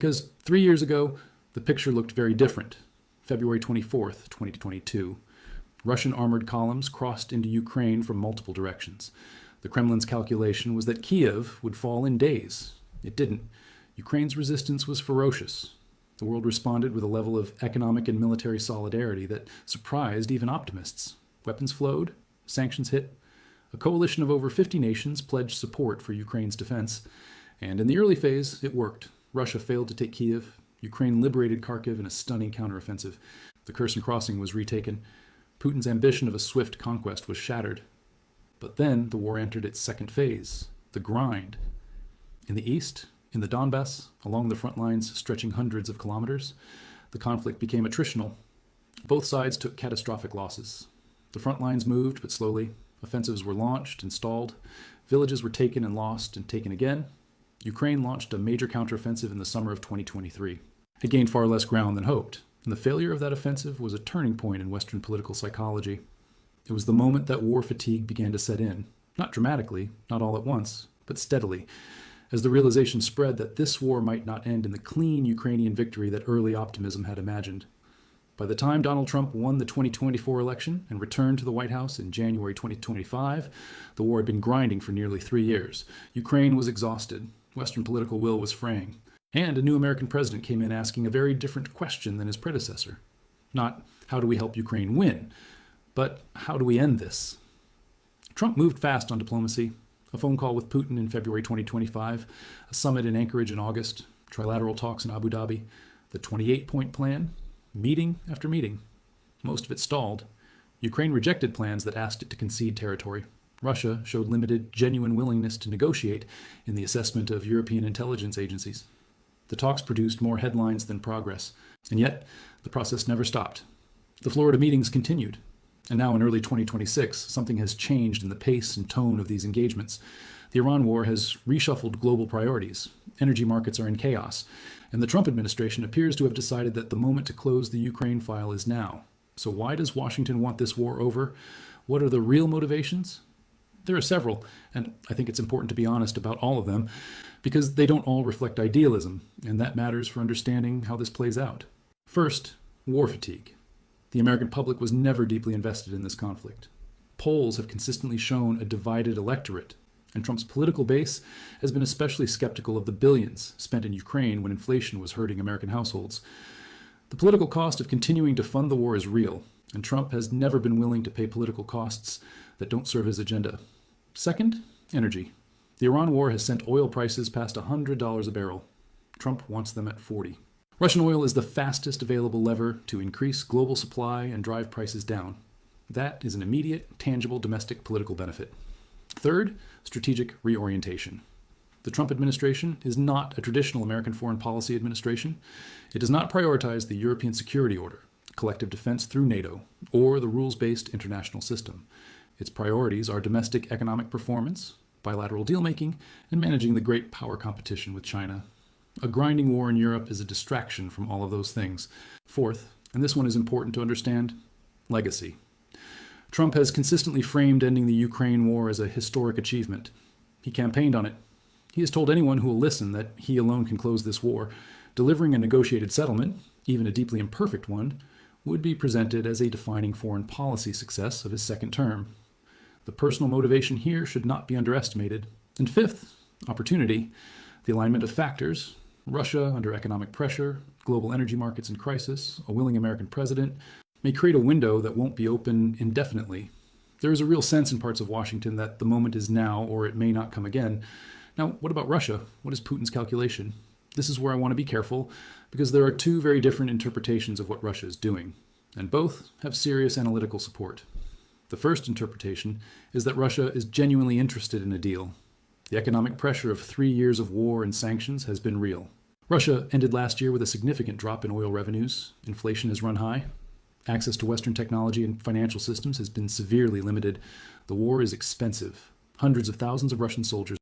Because 3 years ago, the picture looked very different. February 24th, 2022. Russian armored columns crossed into Ukraine from multiple directions. The Kremlin's calculation was that Kiev would fall in days. It didn't. Ukraine's resistance was ferocious. The world responded with a level of economic and military solidarity that surprised even optimists. Weapons flowed, sanctions hit. A coalition of over 50 nations pledged support for Ukraine's defense. And in the early phase, it worked. Russia failed to take Kiev. Ukraine liberated Kharkiv in a stunning counteroffensive. The Kherson Crossing was retaken. Putin's ambition of a swift conquest was shattered. But then the war entered its second phase, the grind. In the east, in the Donbass, along the front lines stretching hundreds of kilometers, the conflict became attritional. Both sides took catastrophic losses. The front lines moved, but slowly. Offensives were launched and stalled. Villages were taken and lost and taken again. Ukraine launched a major counteroffensive in the summer of 2023. It gained far less ground than hoped, and the failure of that offensive was a turning point in Western political psychology. It was the moment that war fatigue began to set in, not dramatically, not all at once, but steadily, as the realization spread that this war might not end in the clean Ukrainian victory that early optimism had imagined. By the time Donald Trump won the 2024 election and returned to the White House in January 2025, the war had been grinding for nearly 3 years. Ukraine was exhausted. Western political will was fraying. And a new American president came in asking a very different question than his predecessor. Not, how do we help Ukraine win? But how do we end this? Trump moved fast on diplomacy. A phone call with Putin in February 2025, a summit in Anchorage in August, trilateral talks in Abu Dhabi, the 28-point plan, meeting after meeting. Most of it stalled. Ukraine rejected plans that asked it to concede territory. Russia showed limited, genuine willingness to negotiate in the assessment of European intelligence agencies. The talks produced more headlines than progress, and yet the process never stopped. The Florida meetings continued. And now in early 2026, something has changed in the pace and tone of these engagements. The Iran war has reshuffled global priorities. Energy markets are in chaos. And the Trump administration appears to have decided that the moment to close the Ukraine file is now. So why does Washington want this war over? What are the real motivations? There are several, and I think it's important to be honest about all of them, because they don't all reflect idealism, and that matters for understanding how this plays out. First, war fatigue. The American public was never deeply invested in this conflict. Polls have consistently shown a divided electorate, and Trump's political base has been especially skeptical of the billions spent in Ukraine when inflation was hurting American households. The political cost of continuing to fund the war is real, and Trump has never been willing to pay political costs that don't serve his agenda. Second, energy. The Iran war has sent oil prices past $100 a barrel. Trump wants them at 40. Russian oil is the fastest available lever to increase global supply and drive prices down. That is an immediate, tangible domestic political benefit. Third, strategic reorientation. The Trump administration is not a traditional American foreign policy administration. It does not prioritize the European security order, collective defense through NATO, or the rules-based international system. Its priorities are domestic economic performance, bilateral deal-making, and managing the great power competition with China. A grinding war in Europe is a distraction from all of those things. Fourth, and this one is important to understand, legacy. Trump has consistently framed ending the Ukraine war as a historic achievement. He campaigned on it. He has told anyone who will listen that he alone can close this war. Delivering a negotiated settlement, even a deeply imperfect one, would be presented as a defining foreign policy success of his second term. The personal motivation here should not be underestimated. And fifth, opportunity. The alignment of factors, Russia under economic pressure, global energy markets in crisis, a willing American president, may create a window that won't be open indefinitely. There is a real sense in parts of Washington that the moment is now, or it may not come again. Now, what about Russia? What is Putin's calculation? This is where I want to be careful, because there are two very different interpretations of what Russia is doing, and both have serious analytical support. The first interpretation is that Russia is genuinely interested in a deal. The economic pressure of 3 years of war and sanctions has been real. Russia ended last year with a significant drop in oil revenues. Inflation has run high. Access to Western technology and financial systems has been severely limited. The war is expensive. Hundreds of thousands of Russian soldiers